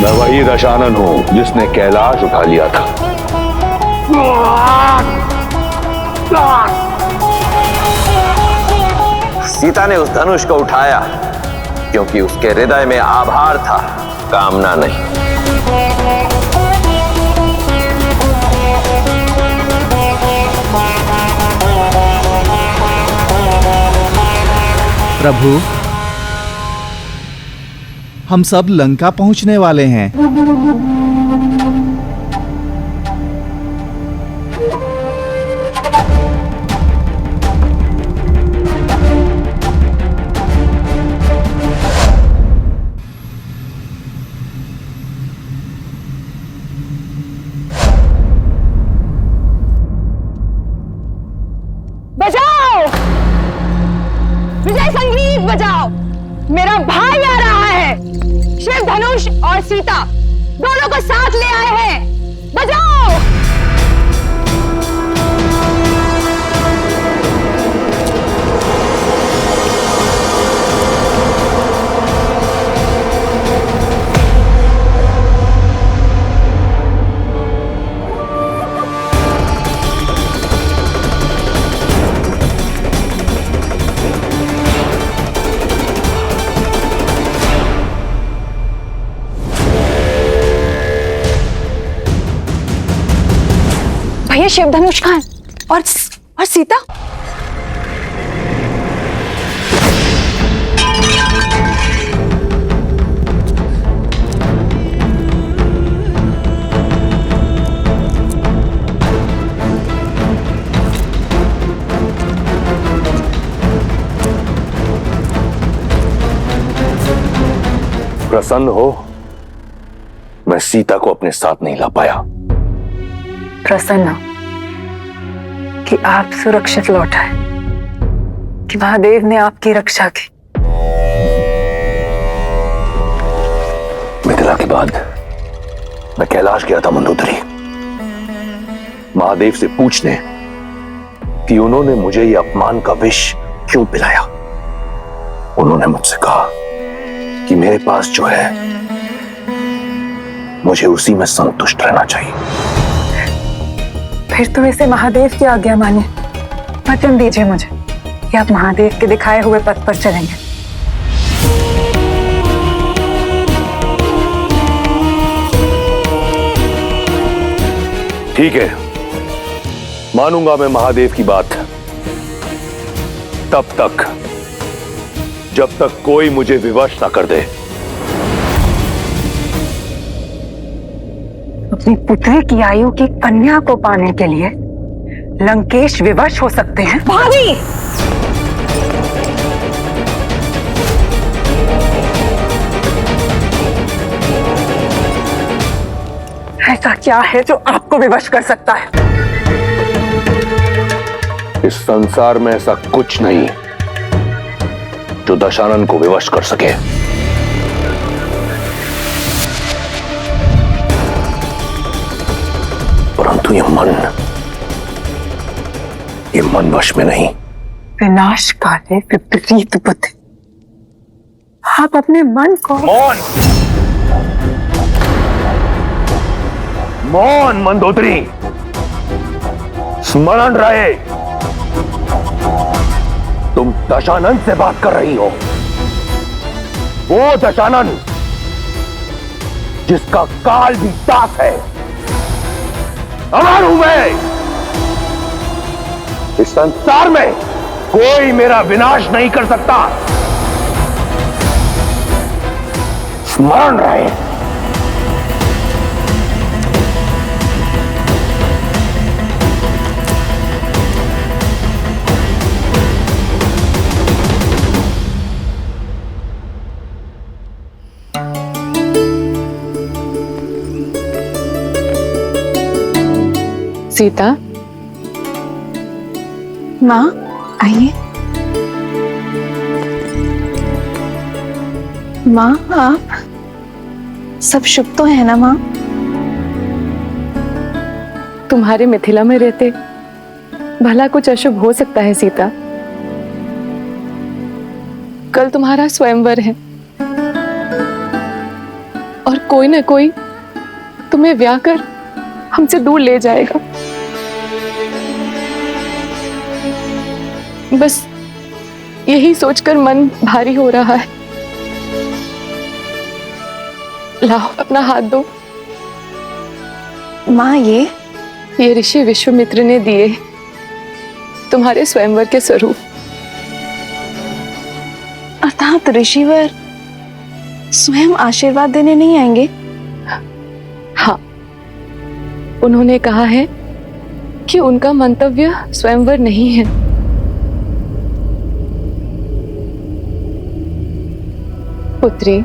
मैं वही दशानन हूं जिसने कैलाश उठा लिया था। सीता ने उस धनुष को उठाया क्योंकि उसके हृदय में आभार था, कामना नहीं। प्रभु, हम सब लंका पहुंचने वाले हैं। बजाओ, विजय संगीत बजाओ, मेरा भाई आ रहा है। शिव धनुष और सीता दोनों को साथ ले आए हैं। बजाओ। भैया शिव धनुष खान और सीता। प्रसन्न हो, मैं सीता को अपने साथ नहीं ला पाया। प्रसन्न कि आप सुरक्षित लौट आए, कि महादेव ने आपकी रक्षा की। मिथिला के बाद मैं कैलाश गया था मंदोदरी, महादेव से पूछने कि उन्होंने मुझे ये अपमान का विष क्यों पिलाया। उन्होंने मुझसे कहा कि मेरे पास जो है मुझे उसी में संतुष्ट रहना चाहिए। फिर तो इसे महादेव की आज्ञा मानिए। वचन दीजिए मुझे कि आप महादेव के दिखाए हुए पथ पर चलेंगे। ठीक है, मानूंगा मैं महादेव की बात, तब तक जब तक कोई मुझे विवश ना कर दे। अपनी पुत्री की आयु की कन्या को पाने के लिए लंकेश विवश हो सकते हैं। भाभी, ऐसा क्या है जो आपको विवश कर सकता है? इस संसार में ऐसा कुछ नहीं जो दशानन को विवश कर सके। परंतु ये मन वश में नहीं। विनाश काले विपरीत बुद्धि। आप अपने मन को मौन मंदोदरी, स्मरण रहे तुम दशानन से बात कर रही हो। वो दशानन जिसका काल भी दास है। अमर हूं मैं। इस संसार में कोई मेरा विनाश नहीं कर सकता। स्मरण रहे। सीता, माँ आइए। माँ आप सब शुभ तो है ना माँ? तुम्हारे मिथिला में रहते भला कुछ अशुभ हो सकता है सीता? कल तुम्हारा स्वयंवर है और कोई ना कोई तुम्हें ब्याह कर हमसे दूर ले जाएगा। बस यही सोचकर मन भारी हो रहा है। लाओ अपना हाथ दो। माँ, ये ऋषि विश्वामित्र ने दिए तुम्हारे स्वयंवर के स्वरूप। अर्थात ऋषिवर स्वयं आशीर्वाद देने नहीं आएंगे? हाँ, उन्होंने कहा है कि उनका मंतव्य स्वयंवर नहीं है। पुत्री,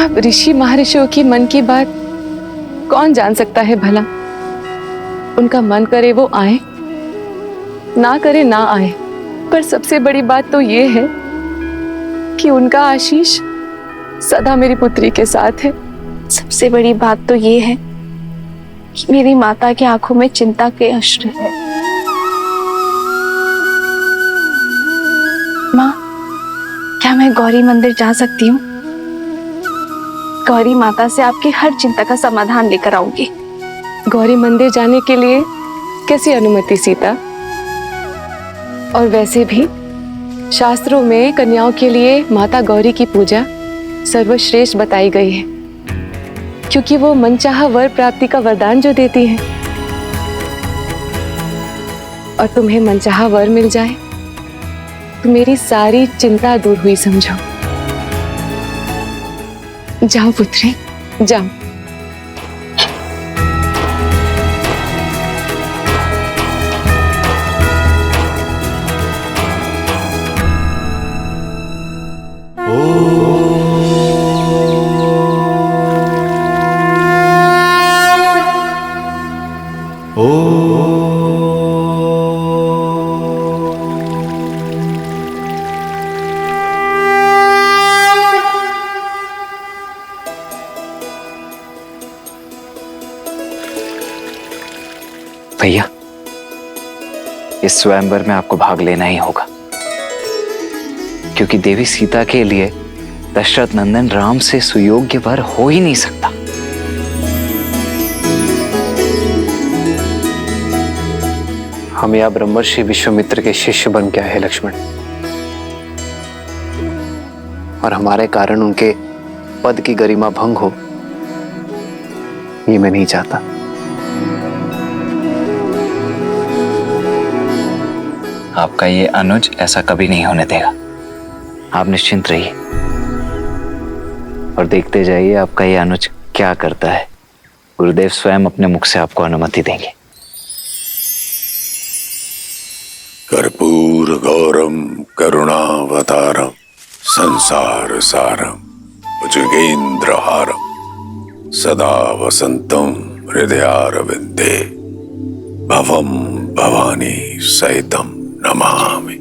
अब ऋषि महर्षियों की मन की बात कौन जान सकता है भला। उनका मन करे वो आए, ना करे ना आए, पर सबसे बड़ी बात तो ये है कि उनका आशीष सदा मेरी पुत्री के साथ है। सबसे बड़ी बात तो ये है कि मेरी माता की आंखों में चिंता के अश्रु है। माँ, क्या मैं गौरी मंदिर जा सकती हूँ? गौरी माता से आपकी हर चिंता का समाधान लेकर आऊंगी। गौरी मंदिर जाने के लिए कैसी अनुमति सीता? और वैसे भी शास्त्रों में कन्याओं के लिए माता गौरी की पूजा सर्वश्रेष्ठ बताई गई है, क्योंकि वो मनचाहा वर प्राप्ति का वरदान जो देती है। और तुम्हें मनचाहा वर मिल जाए तो मेरी सारी चिंता दूर हुई समझो। जाओ पुत्री, जाओ। भैया, इस स्वयंवर में आपको भाग लेना ही होगा, क्योंकि देवी सीता के लिए दशरथ नंदन राम से सुयोग्य वर हो ही नहीं सकता। हम यहाँ ब्रह्मर्षि विश्वामित्र के शिष्य बन के आए हैं लक्ष्मण, और हमारे कारण उनके पद की गरिमा भंग हो, ये मैं नहीं चाहता। आपका ये अनुज ऐसा कभी नहीं होने देगा। आप निश्चिंत रहिए और देखते जाइए आपका ये अनुज क्या करता है। गुरुदेव स्वयं अपने मुख से आपको अनुमति देंगे। कर्पूर गौरम करुणावतारम संसार सारम भुजगेन्द्रहारम सदा वसंतम हृदयारविंदे भवम भवानी सहितम नमामि।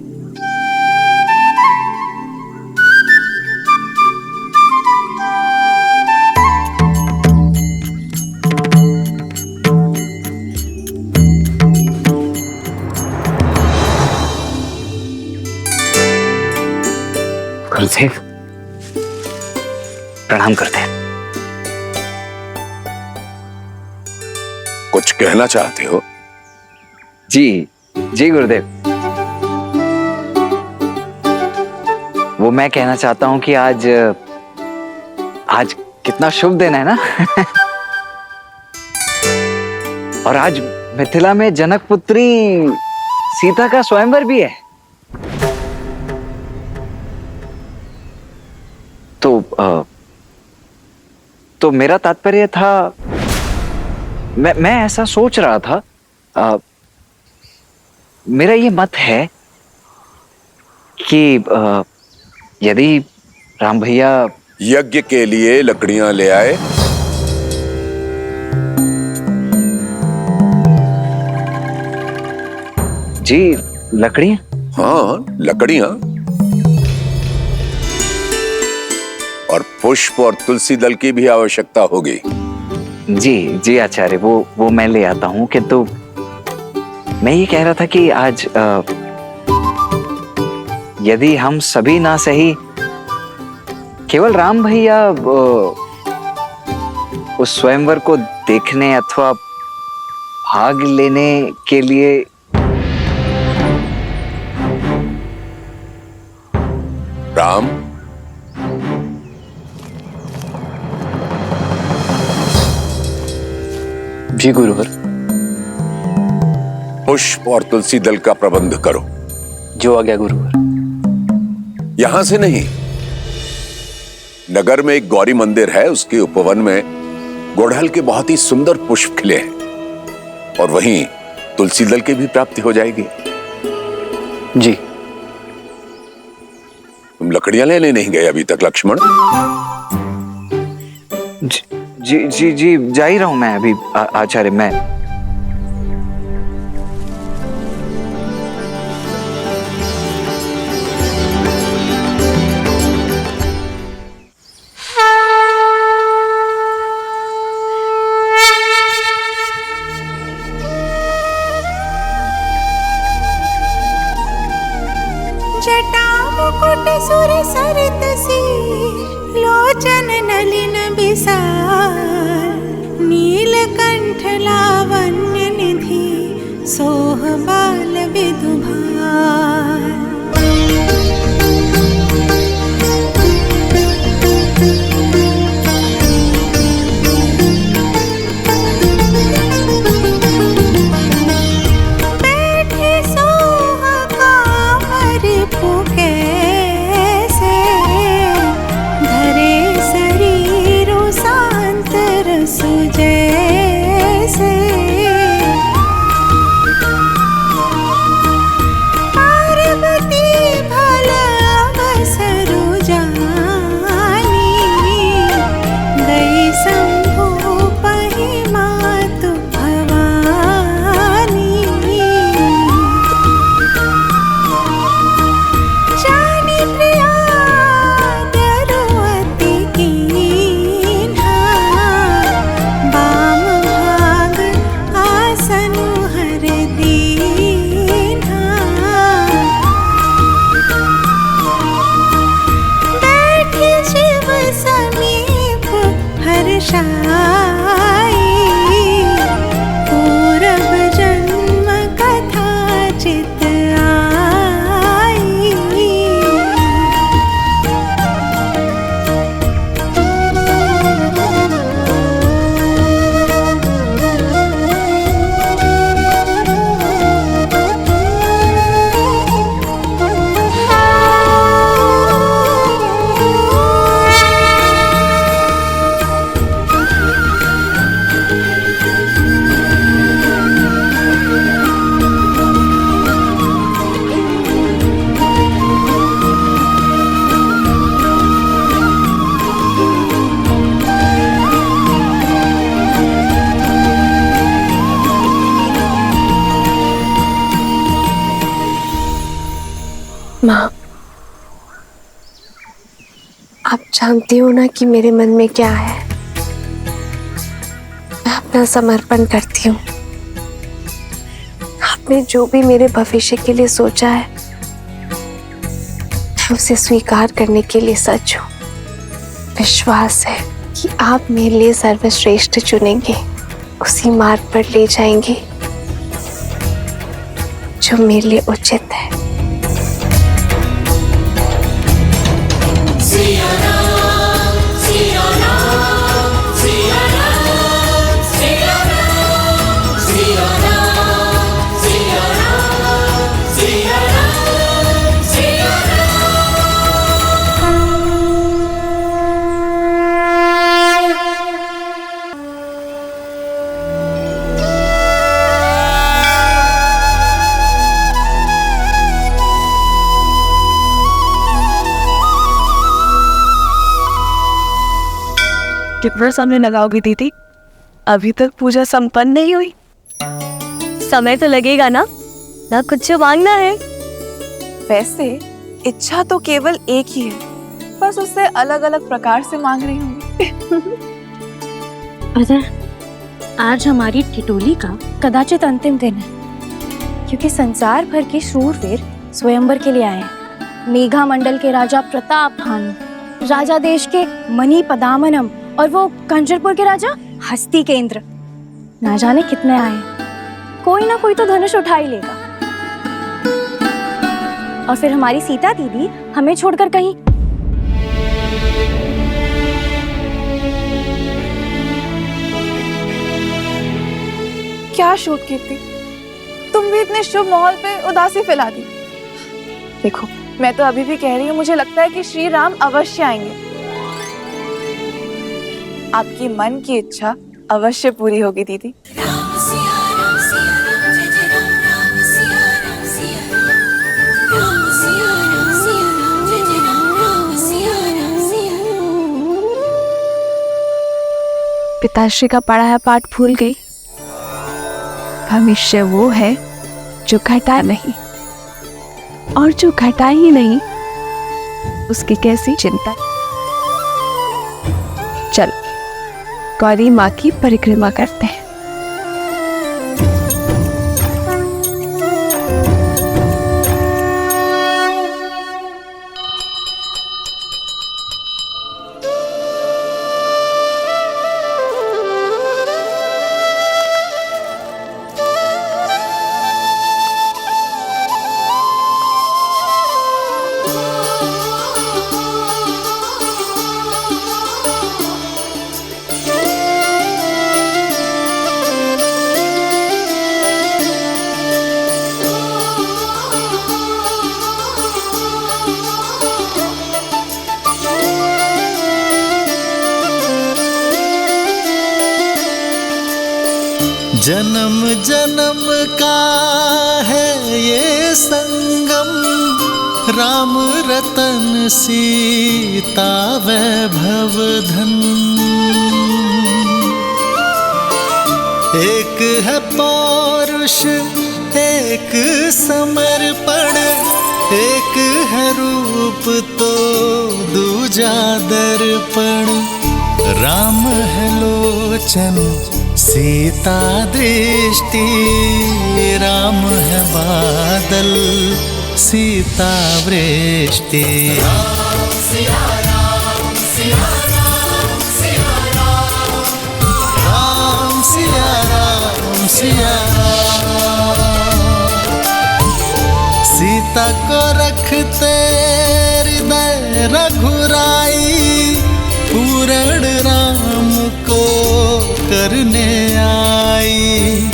गुरुदेव प्रणाम करते हैं। कुछ कहना चाहते हो? जी जी गुरुदेव, वो मैं कहना चाहता हूं कि आज कितना शुभ दिन है ना। और आज मिथिला में जनक पुत्री सीता का स्वयंवर भी है। तो मेरा तात्पर्य था, मैं ऐसा सोच रहा था, मेरा ये मत है कि यदि राम भैया यज्ञ के लिए लकड़ियां ले आए। जी लकड़ियां? हाँ, लकड़ियां और पुष्प और तुलसी दल की भी आवश्यकता होगी। जी जी आचार्य, वो मैं ले आता हूं, किंतु मैं ये कह रहा था कि आज यदि हम सभी ना सही, केवल राम भैया उस स्वयंवर को देखने अथवा भाग लेने के लिए राम, जी गुरुवर। पुष्प और तुलसी दल का प्रबंध करो। जो आ गया गुरुवर। यहां से नहीं, नगर में एक गौरी मंदिर है, उसके उपवन में गुड़हल के बहुत ही सुंदर पुष्प खिले हैं और वहीं तुलसी दल की भी प्राप्ति हो जाएगी। जी। तुम लकड़ियां लेने नहीं गए अभी तक लक्ष्मण? जी जी जी जा ही रहा हूं मैं अभी आचार्य। मैं जटा मुकुट सुर सरित सी लोचन नलिन बिसार नीलकंठ लावण्य निधि सोह बाल विदुभार। माँ, आप जानती हो ना कि मेरे मन में क्या है। मैं अपना समर्पण करती हूँ। आपने जो भी मेरे भविष्य के लिए सोचा है, मैं उसे स्वीकार करने के लिए सच हूँ। विश्वास है कि आप मेरे लिए सर्वश्रेष्ठ चुनेंगे, उसी मार्ग पर ले जाएंगे जो मेरे लिए उचित है। कितना समय लगाओगी दीदी? अभी तक पूजा संपन्न नहीं हुई। समय तो लगेगा ना कुछ मांगना है। वैसे इच्छा तो केवल एक ही है, बस उससे अलग अलग प्रकार से मांग रही हूँ। आज हमारी ठिठोली का कदाचित अंतिम दिन है, क्योंकि संसार भर के शूरवीर स्वयंवर के लिए आए हैं। मेघा मंडल के राजा प्रताप भानु, राजा देश के मणि पदामनम और वो कंचरपुर के राजा हस्ती के इंद्र ना जाने कितने आए हैं। कोई ना कोई तो धनुष उठा ही लेगा। और फिर हमारी सीता दीदी हमें छोड़कर कहीं। क्या शूट कीर्ति, तुम भी इतने शुभ माहौल पे उदासी फैला दी। देखो, मैं तो अभी भी कह रही हूँ, मुझे लगता है कि श्री राम अवश्य आएंगे। आपकी मन की इच्छा अवश्य पूरी होगी दीदी। पिताश्री का पढ़ाया पाठ भूल गई। भविष्य वो है जो घटा नहीं, और जो घटा ही नहीं उसकी कैसी चिंता। चलो गौरी माँ की परिक्रमा करते हैं। जन्म जन्म का है ये संगम, राम रतन सीता वैभव धन। एक है पौरुष एक समर्पण, एक है रूप तो दूजा दर्पण। राम है लोचन सीता दृष्टि, राम है बादल सीता वृष्टि। राम सिया राम सिया राम सिया राम, राम सिया राम सिया राम। सीता को रखते हृदय रघुराई, पूर्ण राम को करने आई।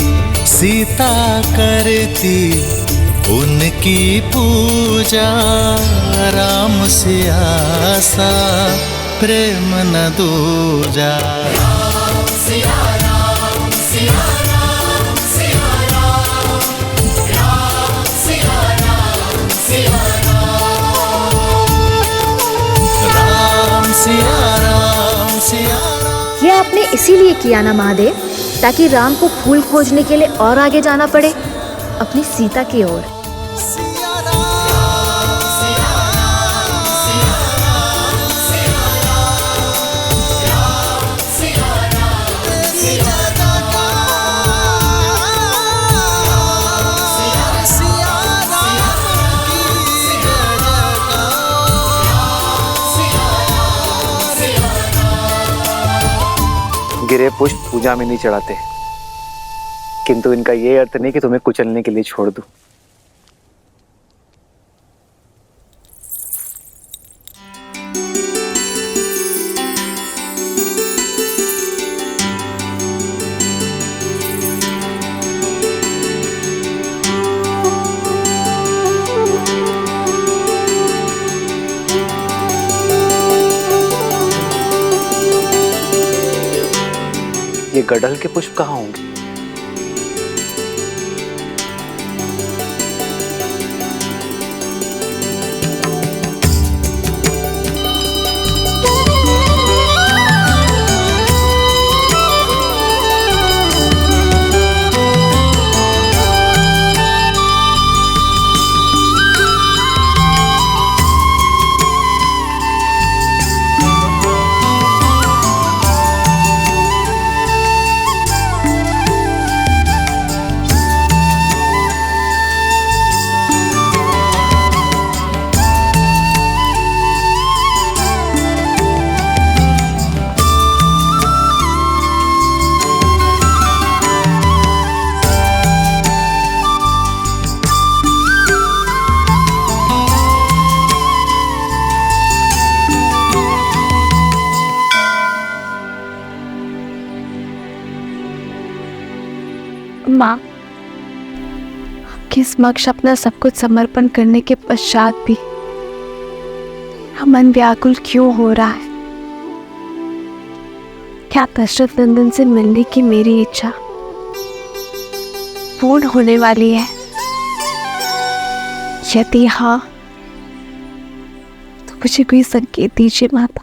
सीता करती उनकी पूजा, राम से आसा प्रेम न दूजा। राम सिया राम सिया राम सिया राम, राम सिया राम सिया राम, राम सिया राम सिया राम। ये आपने इसीलिए किया ना महादेव, ताकि राम को फूल खोजने के लिए और आगे जाना पड़े अपनी सीता की ओर। गिरे पुष्प पूजा में नहीं चढ़ाते, किंतु इनका ये अर्थ नहीं कि तुम्हें कुचलने के लिए छोड़ दूं। ये गड़हल के पुष्प कहाँ होंगे? माँ, आपके समक्ष अपना सब कुछ समर्पण करने के पश्चात भी मन व्याकुल क्यों हो रहा है? क्या दशरथ नंदन से मिलने की मेरी इच्छा पूर्ण होने वाली है? यदि हाँ, तो मुझे कोई संकेत दीजिए माता।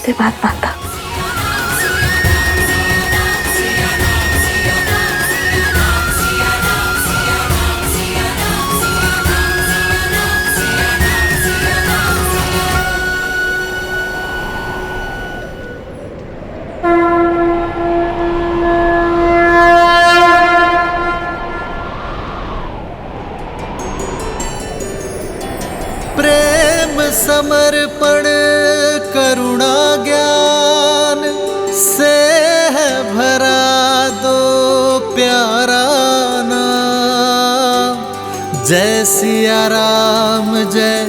धन्यवाद माता। प्रेम समर्पण करुणा ज्ञान से है भरा दो प्यारा नाम। जय सिया राम, जय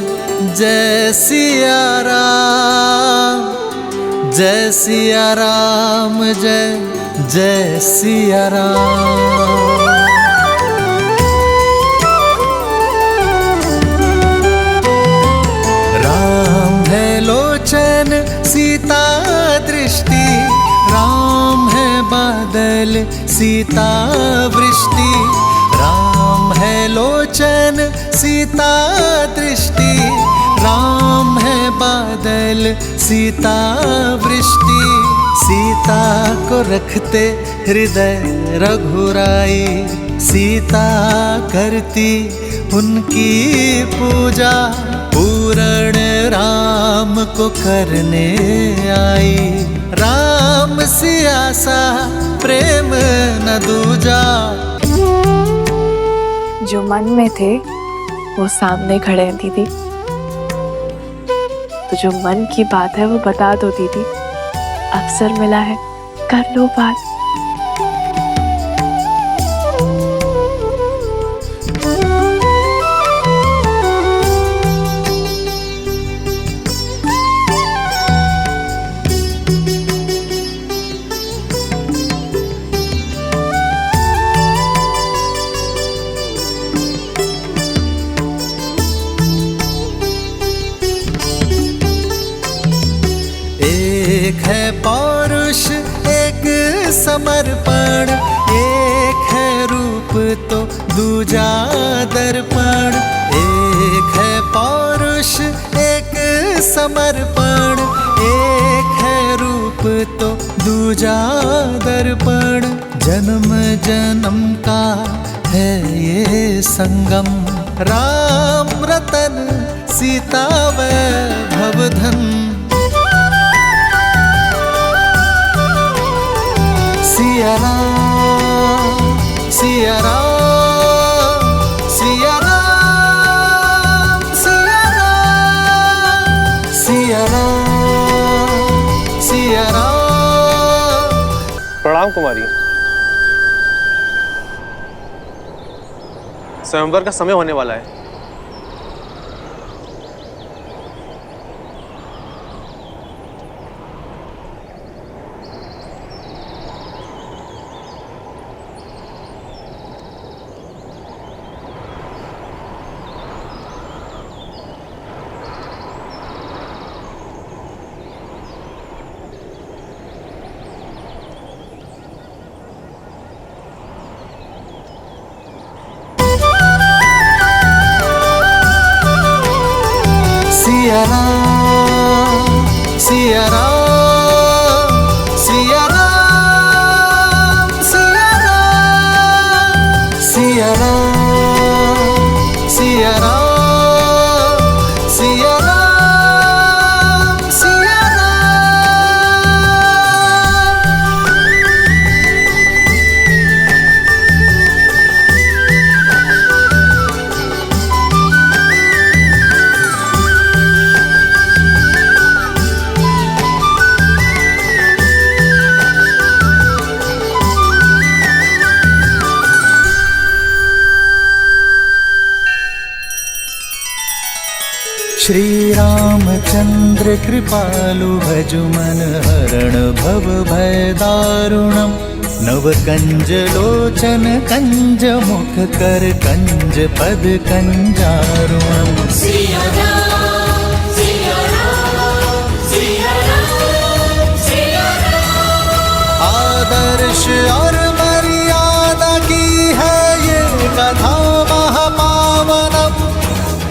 जय सिया राम, जय सिया राम, जय जय सिया राम। लोचन सीता दृष्टि, राम है बादल सीता वृष्टि। राम है लोचन सीता दृष्टि, राम है बादल सीता वृष्टि। सीता को रखते हृदय रघुराई, सीता करती उनकी पूजा। पूर्ण राम को करने आई, राम सिया सा प्रेम न दूजा। जो मन में थे वो सामने खड़े हैं दीदी, तो जो मन की बात है वो बता दो दीदी। अवसर मिला है, कर लो बात। एक है पौरुष एक समर्पण, एक है रूप तो दूजा दर्पण। एक है पौरुष एक समर्पण, एक है रूप तो दूजा दर्पण। जन्म जन्म का है ये संगम, राम रतन सीता वैभव धन। सिया राम, सिया राम, सिया राम, सिया राम, सिया राम, सिया राम। प्रणाम कुमारी। स्वयंवर का समय होने वाला है। सिया राम, सिया राम सिया राम सिया राम सिया राम सिया राम सिया राम सिया श्री रामचंद्र कृपालु भजु मन हरण भव भय दारुणम नव कंज लोचन कंज मुख कर कंज पद कंजारुणम सिया राम सिया राम सिया राम सिया राम। आदर्श और मर्यादा की है ये कथा महापावनम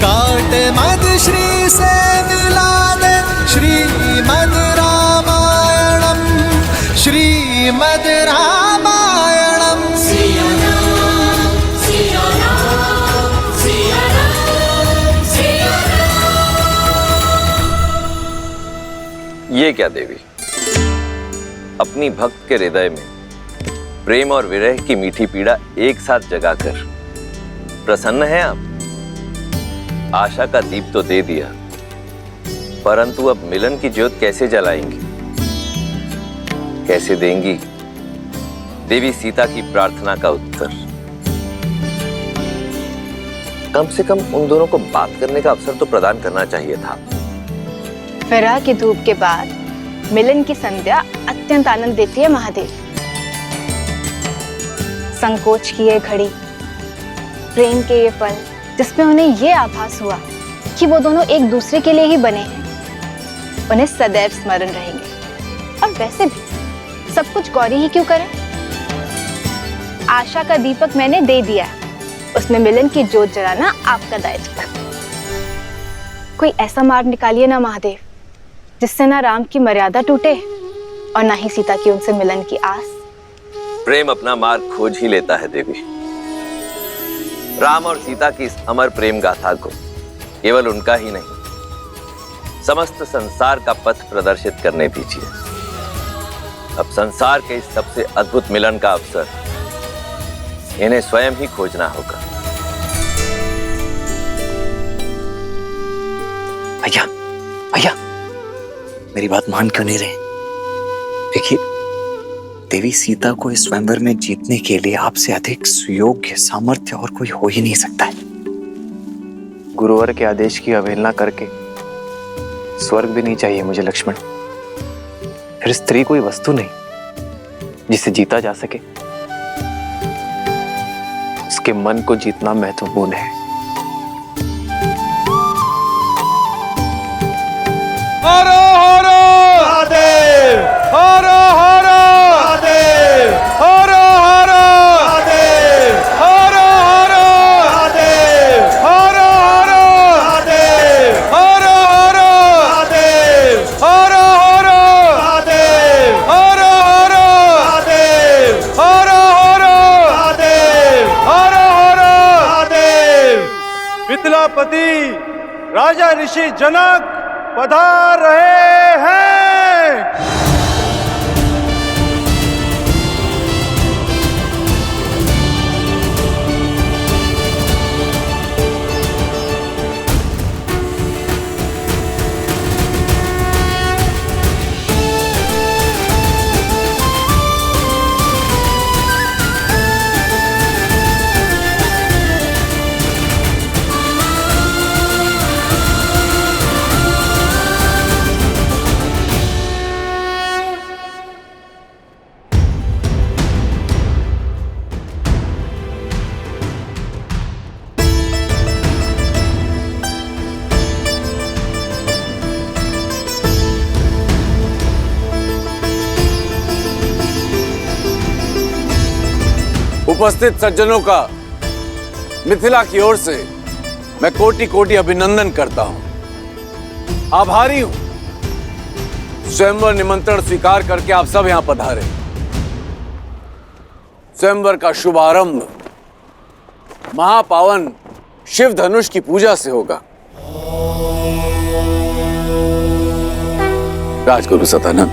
काट मद श्री से मिला दे श्रीमद रामायणम श्रीमद रामायणम सिया राम सिया राम सिया राम सिया राम। ये क्या देवी, अपनी भक्त के हृदय में प्रेम और विरह की मीठी पीड़ा एक साथ जगाकर प्रसन्न है आप? आशा का दीप तो दे दिया, परंतु अब मिलन की ज्योत कैसे जलाएंगी, कैसे देंगी देवी सीता की प्रार्थना का उत्तर? कम से कम उन दोनों को बात करने का अवसर तो प्रदान करना चाहिए था। विरह की धूप के बाद मिलन की संध्या अत्यंत आनंद देती है महादेव। संकोच की ये घड़ी, प्रेम के ये पल जिसमें उन्हें ये आभास हुआ कि वो दोनों एक दूसरे के लिए ही बने हैं, उन्हें सदैव स्मरण रहेंगे। और वैसे भी सब कुछ गौरी ही क्यों करे? आशा का दीपक मैंने दे दिया, उसमें मिलन की ज्योत जलाना आपका दायित्व था। कोई ऐसा मार्ग निकालिए ना महादेव, जिससे ना राम की मर्यादा टूटे और ना ही सीता की उनसे मिलन की आस। प्रेम अपना मार्ग खोज ही लेता है देवी। राम और सीता की इस अमर प्रेम गाथा को केवल उनका ही नहीं, समस्त संसार का पथ प्रदर्शित करने दीजिए। अब संसार के इस सबसे अद्भुत मिलन का अवसर इन्हें स्वयं ही खोजना होगा। भैया भैया, मेरी बात मान क्यों नहीं रहे? देखिए, देवी सीता को इस स्वयंवर में जीतने के लिए आपसे अधिक सुयोग्य सामर्थ्य और कोई हो ही नहीं सकता है। गुरुवर के आदेश की अवहेलना करके स्वर्ग भी नहीं चाहिए मुझे लक्ष्मण। फिर स्त्री कोई वस्तु नहीं जिसे जीता जा सके, उसके मन को जीतना महत्वपूर्ण है। हरो हरो महादेव, हरो हरो महादेव, हरो हरो महादेव, हरो हरो महादेव, हरो हरो महादेव, हरो हरो महादेव, हरो हरो महादेव, हरो हरो महादेव, हरो हरो महादेव, हरो हरो महादेव। मिथिलापति राजा ऋषि जनक पधार रहे हैं। उपस्थित सज्जनों का मिथिला की ओर से मैं कोटि कोटि अभिनंदन करता हूं। आभारी हूं स्वयंवर निमंत्रण स्वीकार करके आप सब यहां पधारे। स्वयंवर का शुभारंभ महापावन शिव धनुष की पूजा से होगा। राजगुरु सतानंद,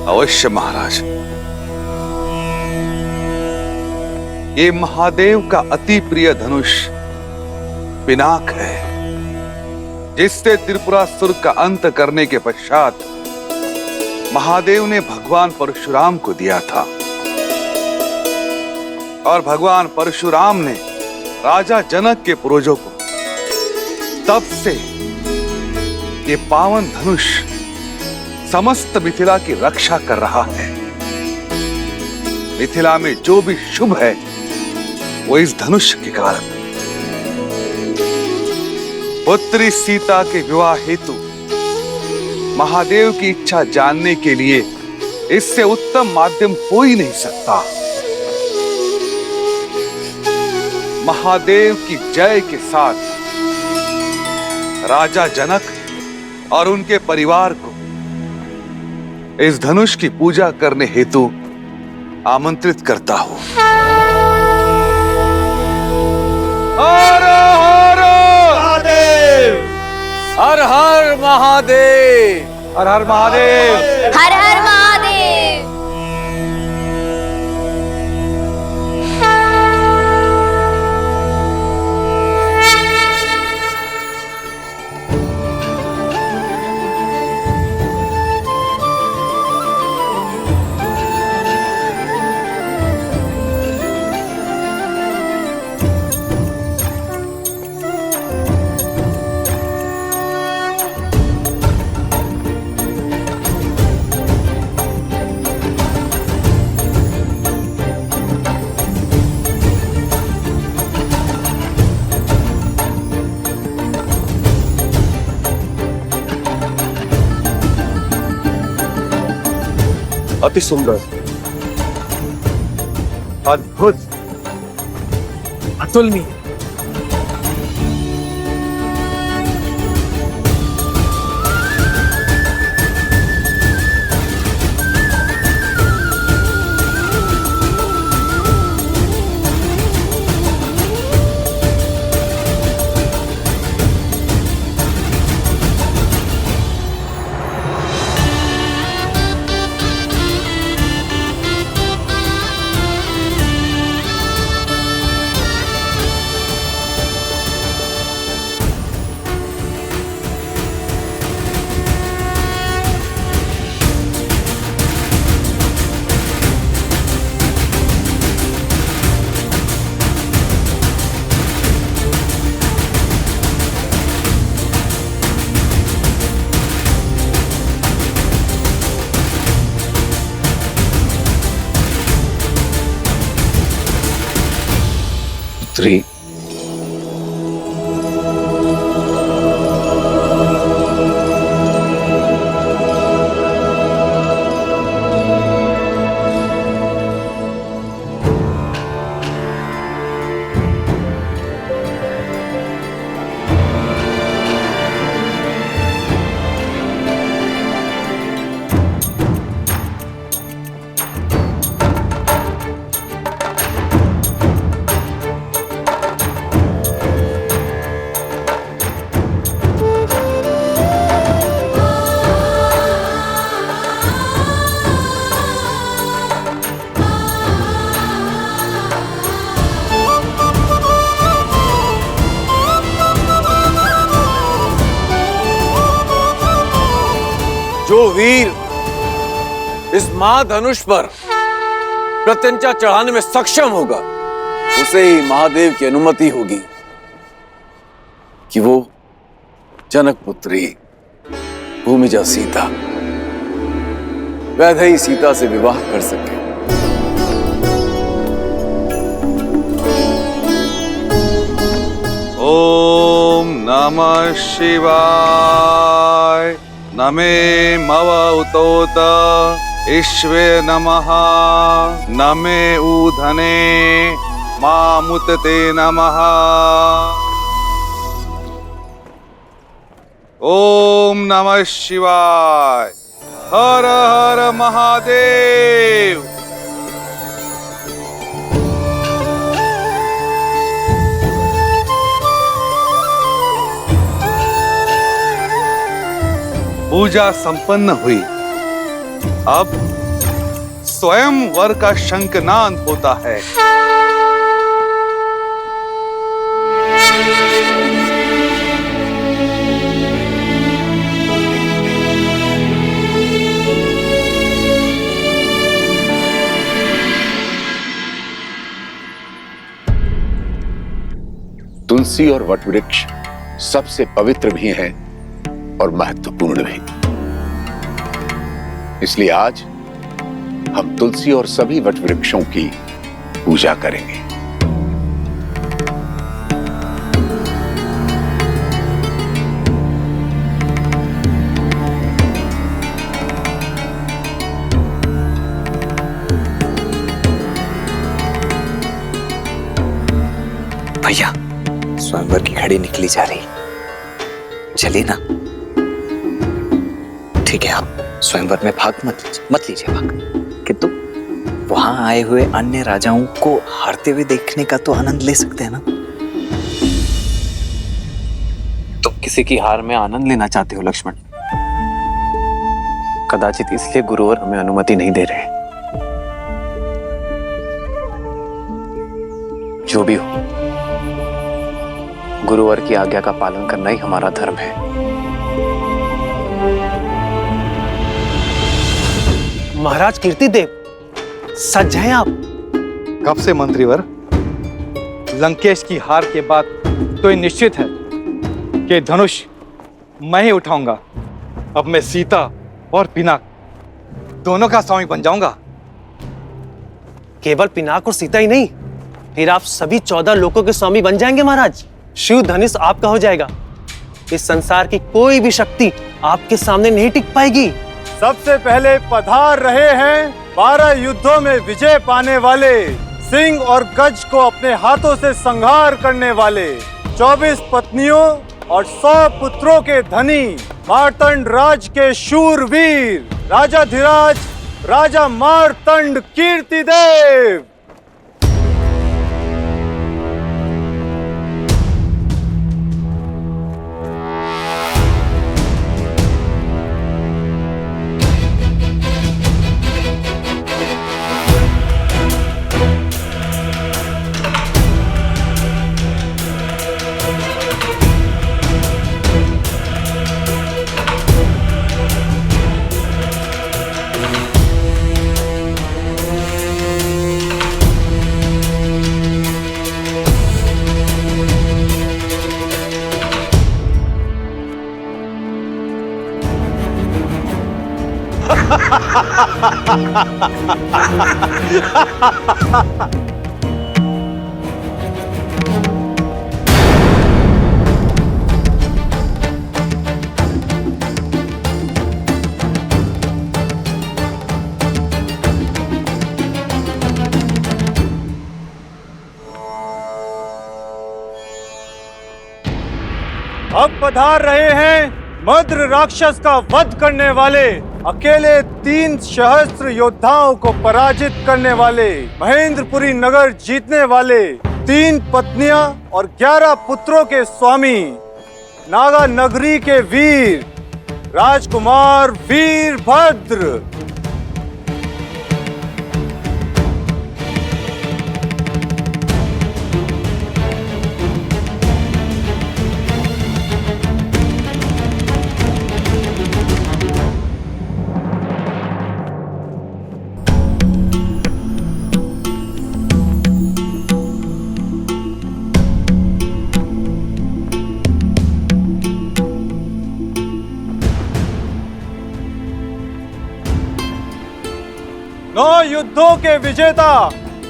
अवश्य महाराज। ये महादेव का अति प्रिय धनुष पिनाक है, जिससे त्रिपुरासुर का अंत करने के पश्चात महादेव ने भगवान परशुराम को दिया था और भगवान परशुराम ने राजा जनक के पूर्वजों को। तब से ये पावन धनुष समस्त मिथिला की रक्षा कर रहा है। मिथिला में जो भी शुभ है वो इस धनुष के कारण। पुत्री सीता के विवाह हेतु महादेव की इच्छा जानने के लिए इससे उत्तम माध्यम हो ही नहीं सकता। महादेव की जय के साथ राजा जनक और उनके परिवार को इस धनुष की पूजा करने हेतु आमंत्रित करता हूं। हर हर महादेव, हर हर महादेव, हर हर महादेव, हर हर महादेव। अति सुंदर, अद्भुत, अतुलनीय। पुत्री, जो वीर इस महाधनुष पर प्रत्यंचा चढ़ाने में सक्षम होगा उसे ही महादेव की अनुमति होगी कि वो जनक पुत्री भूमिजा सीता वैदेही सीता से विवाह कर सके। ओम नमः शिवाय। नमे मव उतोत ईश्वे नमः। नमे ऊधने मामुतते नमः। ओम नमः शिवाय। हर हर महादेव। पूजा संपन्न हुई। अब स्वयं वर का शंखनाद होता है। तुलसी और वटवृक्ष सबसे पवित्र भी हैं और महत्वपूर्ण भी। इसलिए आज हम तुलसी और सभी वटवृक्षों की पूजा करेंगे। भैया, स्वयंवर की घड़ी निकली जा रही, चलिए ना। ठीक है, आप स्वयंवर में भाग मत लीजिए भाग, किंतु वहां आए हुए अन्य राजाओं को हारते हुए देखने का तो आनंद ले सकते हैं ना। तुम किसी की हार में आनंद लेना चाहते हो लक्ष्मण। कदाचित इसलिए गुरुवर हमें अनुमति नहीं दे रहे। जो भी हो, गुरुवर की आज्ञा का पालन करना ही हमारा धर्म है। महाराज कीर्तिदेव, सच हैं आप? कब से मंत्रीवर? लंकेश की हार के बाद तो ये निश्चित है कि धनुष मैं ही उठाऊंगा। अब मैं सीता और पिनाक दोनों का स्वामी बन जाऊंगा। केवल पिनाक और सीता ही नहीं, फिर आप सभी 14 लोकों के स्वामी बन जाएंगे महाराज। शिव धनुष आपका हो जाएगा। इस संसार की कोई भी शक्ति आपके सामने नहीं टिक पाएगी। सबसे पहले पधार रहे हैं 12 युद्धों में विजय पाने वाले, सिंह और गज को अपने हाथों से संहार करने वाले, 24 पत्नियों और 100 पुत्रों के धनी, मार्तंड राज के शूरवीर, राजाधिराज राजा मार्तंड कीर्तिदेव। अब पधार रहे हैं मद्र राक्षस का वध करने वाले, अकेले 3 सहस्त्र योद्धाओं को पराजित करने वाले, महेंद्रपुरी नगर जीतने वाले, 3 पत्नियां और 11 पुत्रों के स्वामी, नागा नगरी के वीर, राजकुमार वीरभद्र। युद्धों के विजेता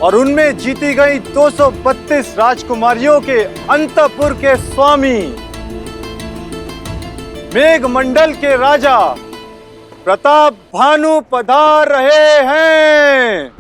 और उनमें जीती गई 232 राजकुमारियों के अंतपुर के स्वामी, मेघमंडल के राजा प्रताप भानु पधार रहे हैं।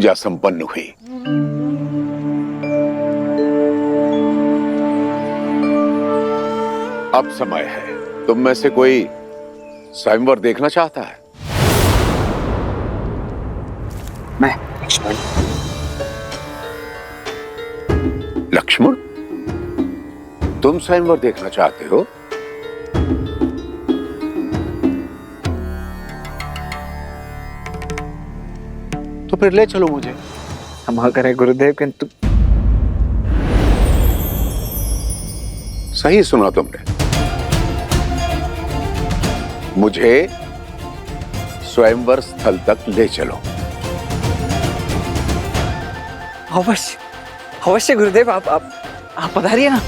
पूजा संपन्न हुई। अब समय है, तुम में से कोई स्वयंवर देखना चाहता है? मैं लक्ष्मण, तुम स्वयंवर देखना चाहते हो? तो फिर ले चलो मुझे। क्षमा करें गुरुदेव, किंतु सही सुना तुमने। मुझे स्वयंवर स्थल तक ले चलो। अवश्य अवश्य गुरुदेव, आप पधारिए ना।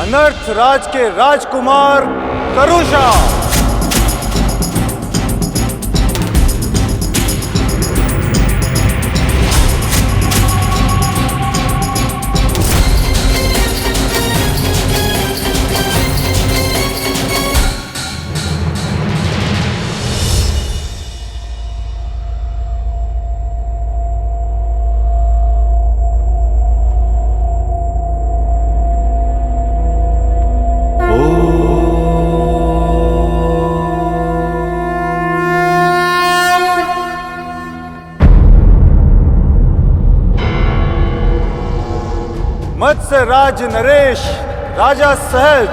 अनर्थ राज के राजकुमार करुषा। मत्स्य राज नरेश राजा सहज।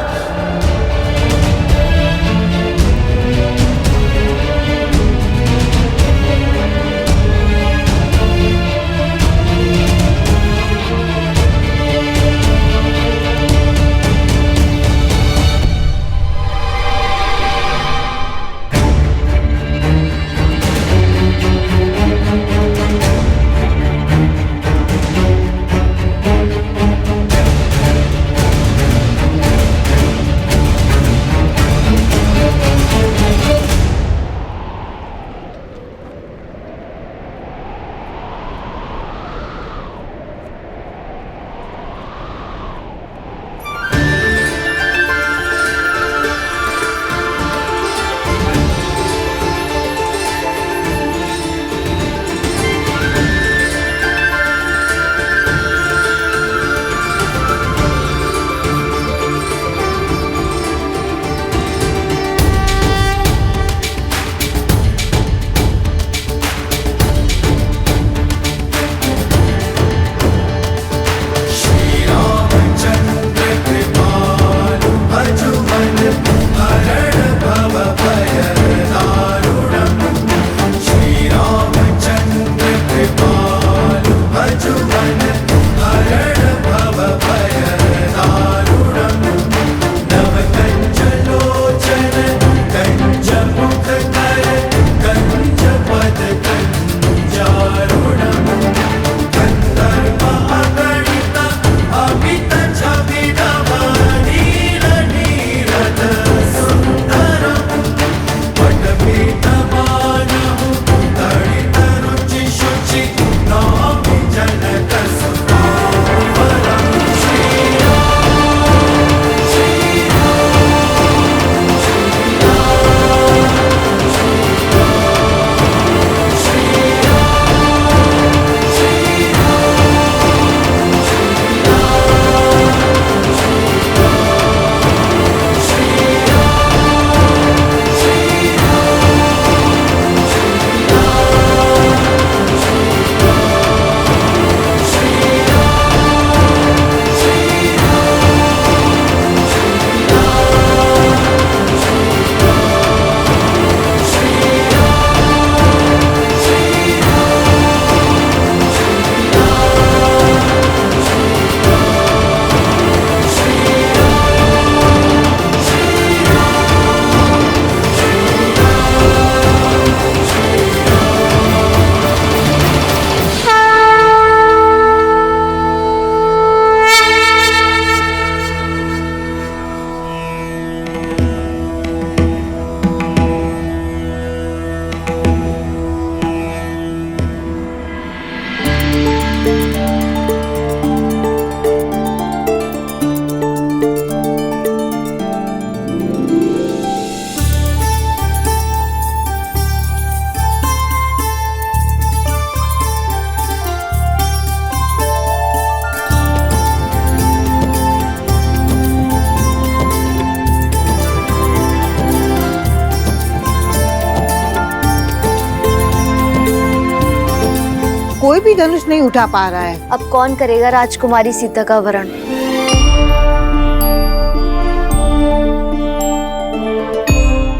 कोई भी धनुष नहीं उठा पा रहा है। अब कौन करेगा राजकुमारी सीता का वरण?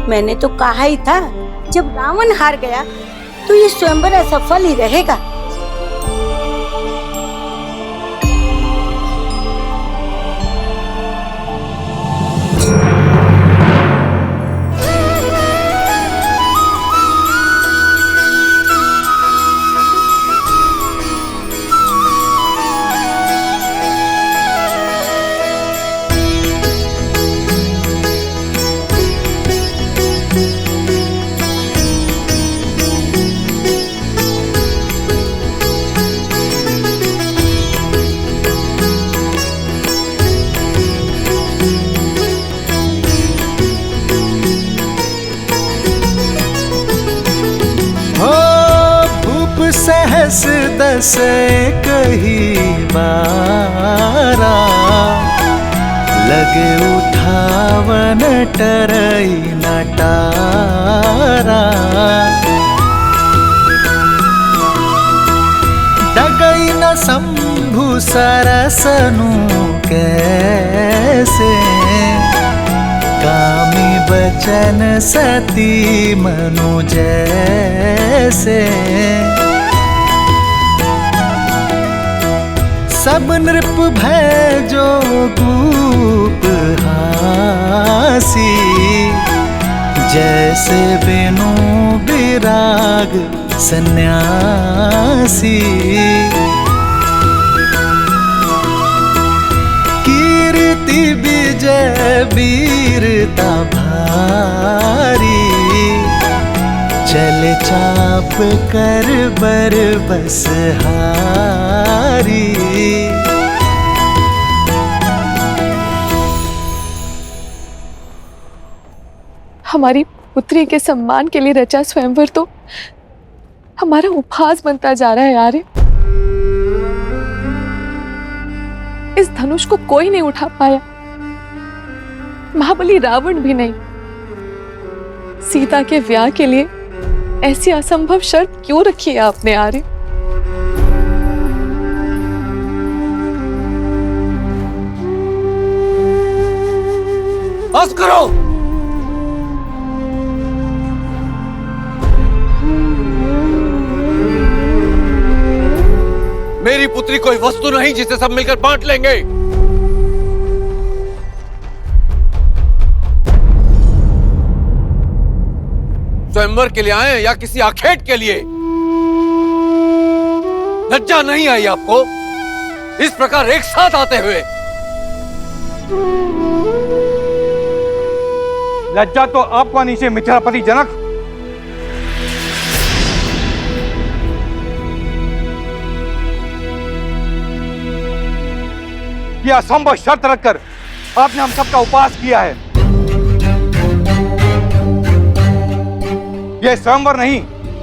मैंने तो कहा ही था, जब रावण हार गया तो ये स्वयंवर असफल ही रहेगा। सहस दस कही बारा, लगे उठावन टरई नटारा। डगई न शंभु सरसनु कैसे, कामी बचन सती मनु जैसे। सब नृप भय जो कूप हासी, जैसे बिनु विराग सन्यासी। कीर्ति विजय वीरता भारी, चल चाप कर बर बस हारी। हमारी पुत्री के सम्मान के लिए रचा स्वयंवर तो हमारा उपहास बनता जा रहा है आर्य। इस धनुष को कोई नहीं उठा पाया, महाबली रावण भी नहीं। सीता के ब्याह के लिए ऐसी असंभव शर्त क्यों रखी है आपने आर्य? बस करो। मेरी पुत्री कोई वस्तु नहीं जिसे सब मिलकर बांट लेंगे। स्वयंवर के लिए आए या किसी आखेट के लिए? लज्जा नहीं आई आपको इस प्रकार एक साथ आते हुए? लज्जा तो आपको आनी चाहिए मिथिलापति जनक। यह असंभव शर्त रखकर आपने हम सबका उपवास किया है। यह स्वयंवर नहीं,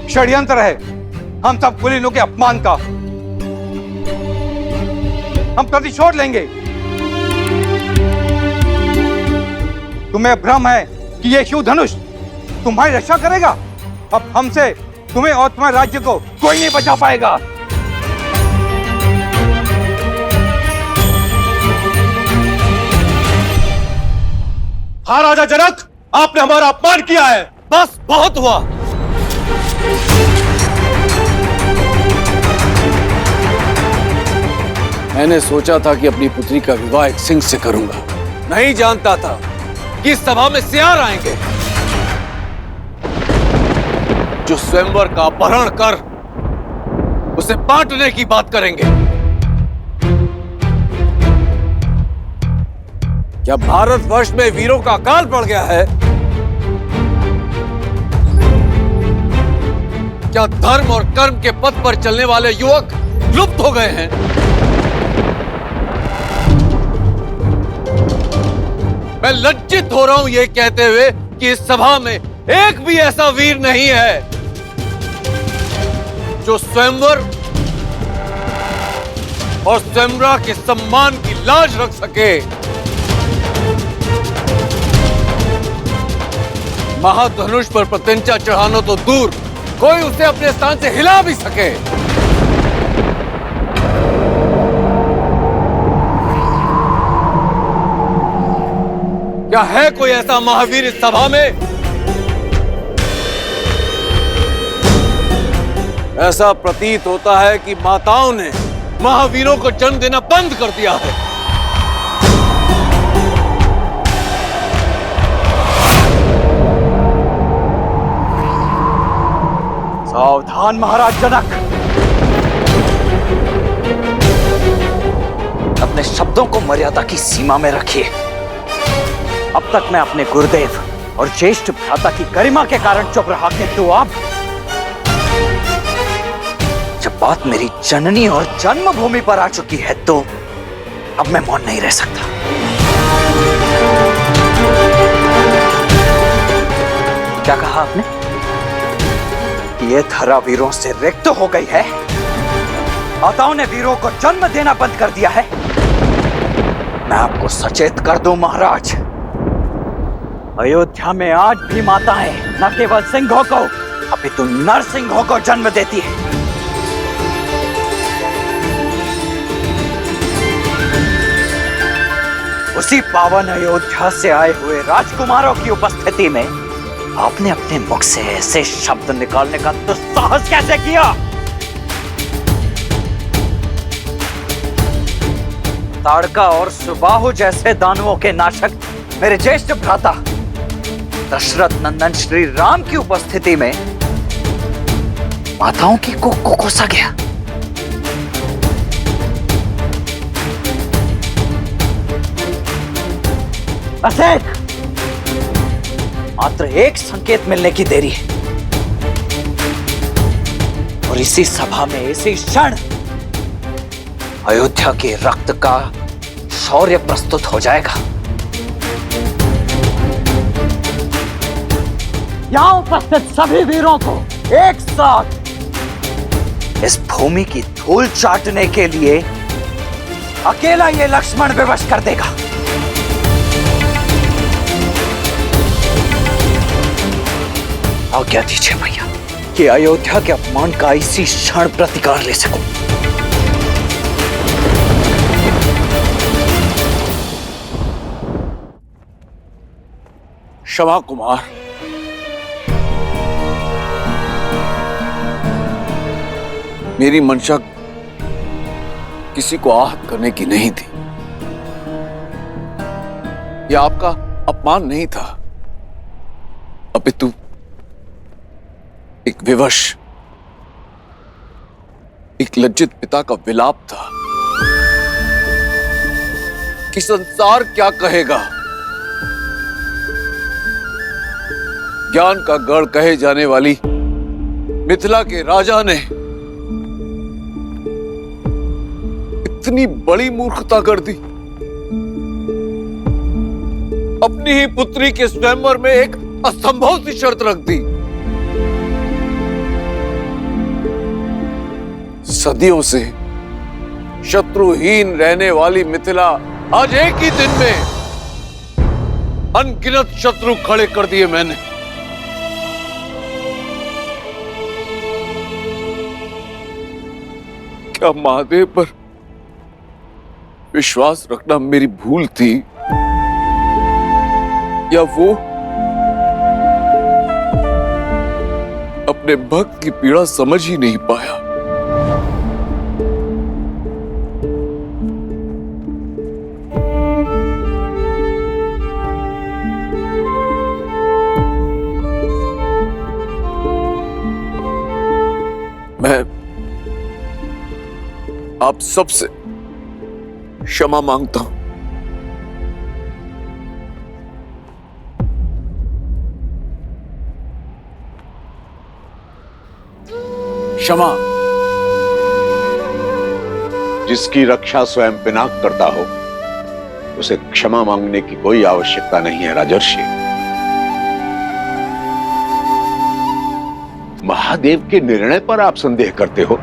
षड्यंत्र है हम सब कुलीनों के अपमान का। हम प्रतिशोध लेंगे। तुम्हें भ्रम है कि यह शिव धनुष तुम्हारी रक्षा करेगा। अब हमसे तुम्हें और तुम्हारे राज्य को कोई नहीं बचा पाएगा। हाँ राजा जनक, आपने हमारा अपमान किया है। बस बहुत हुआ। मैंने सोचा था कि अपनी पुत्री का विवाह एक सिंह से करूंगा, नहीं जानता था कि इस सभा में सियार आएंगे जो स्वयंवर का अपहरण कर उसे बांटने की बात करेंगे। क्या भारतवर्ष में वीरों का अकाल पड़ गया है? क्या धर्म और कर्म के पथ पर चलने वाले युवक लुप्त हो गए हैं? मैं लज्जित हो रहा हूं ये कहते हुए कि इस सभा में एक भी ऐसा वीर नहीं है जो स्वयंवर और स्वयंवरा के सम्मान की लाज रख सके। महाधनुष पर प्रत्यंचा चढ़ाना तो दूर, कोई उसे अपने स्थान से हिला भी सके। क्या है कोई ऐसा महावीर इस सभा में? ऐसा प्रतीत होता है कि माताओं ने महावीरों को जन्म देना बंद कर दिया है। सावधान महाराज जनक, अपने शब्दों को मर्यादा की सीमा में रखिए। अब तक मैं अपने गुरुदेव और ज्येष्ठ भ्राता की गरिमा के कारण चुप रहा, किंतु अब जब बात मेरी जननी और जन्मभूमि पर आ चुकी है तो अब मैं मौन नहीं रह सकता। क्या कहा आपने? ये धरा वीरों से रिक्त हो गई है? माताओं ने वीरों को जन्म देना बंद कर दिया है? मैं आपको सचेत कर दूं महाराज, अयोध्या में आज भी माताएं न केवल सिंहों को अपितु नरसिंहों को जन्म देती है। उसी पावन अयोध्या से आए हुए राजकुमारों की उपस्थिति में आपने अपने मुख से ऐसे शब्द निकालने का दुस्साहस कैसे किया? ताड़का और सुबाहु जैसे दानवों के नाशक मेरे ज्येष्ठ भ्राता दशरथ नंदन श्री राम की उपस्थिति में माताओं की को कोसा गया। बस मात्र एक संकेत मिलने की देरी है और इसी सभा में इसी क्षण अयोध्या के रक्त का शौर्य प्रस्तुत हो जाएगा। यहां उपस्थित सभी वीरों को एक साथ इस भूमि की धूल चाटने के लिए अकेला ये लक्ष्मण विवश कर देगा। आज्ञा दीजिए भैया कि अयोध्या के अपमान का इसी क्षण प्रतिकार ले सकूं। क्षमा कुमार, मेरी मंशा किसी को आहत करने की नहीं थी। यह आपका अपमान नहीं था, अपितु एक विवश, एक लज्जित पिता का विलाप था कि संसार क्या कहेगा। ज्ञान का गढ़ कहे जाने वाली मिथिला के राजा ने इतनी बड़ी मूर्खता कर दी। अपनी ही पुत्री के स्वयंवर में एक असंभव सी शर्त रख दी। सदियों से शत्रुहीन रहने वाली मिथिला आज एक ही दिन में अनगिनत शत्रु खड़े कर दिए मैंने। क्या महादेव पर विश्वास रखना मेरी भूल थी, या वो अपने भक्त की पीड़ा समझ ही नहीं पाया? मैं आप सबसे क्षमा मांगता हूं। क्षमा। जिसकी रक्षा स्वयं पिनाक करता हो उसे क्षमा मांगने की कोई आवश्यकता नहीं है राजर्षि। महादेव के निर्णय पर आप संदेह करते हो।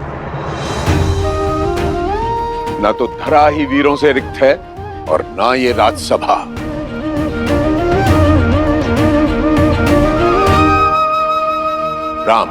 ना तो धरा ही वीरों से रिक्त है और ना ये राजसभा। राम,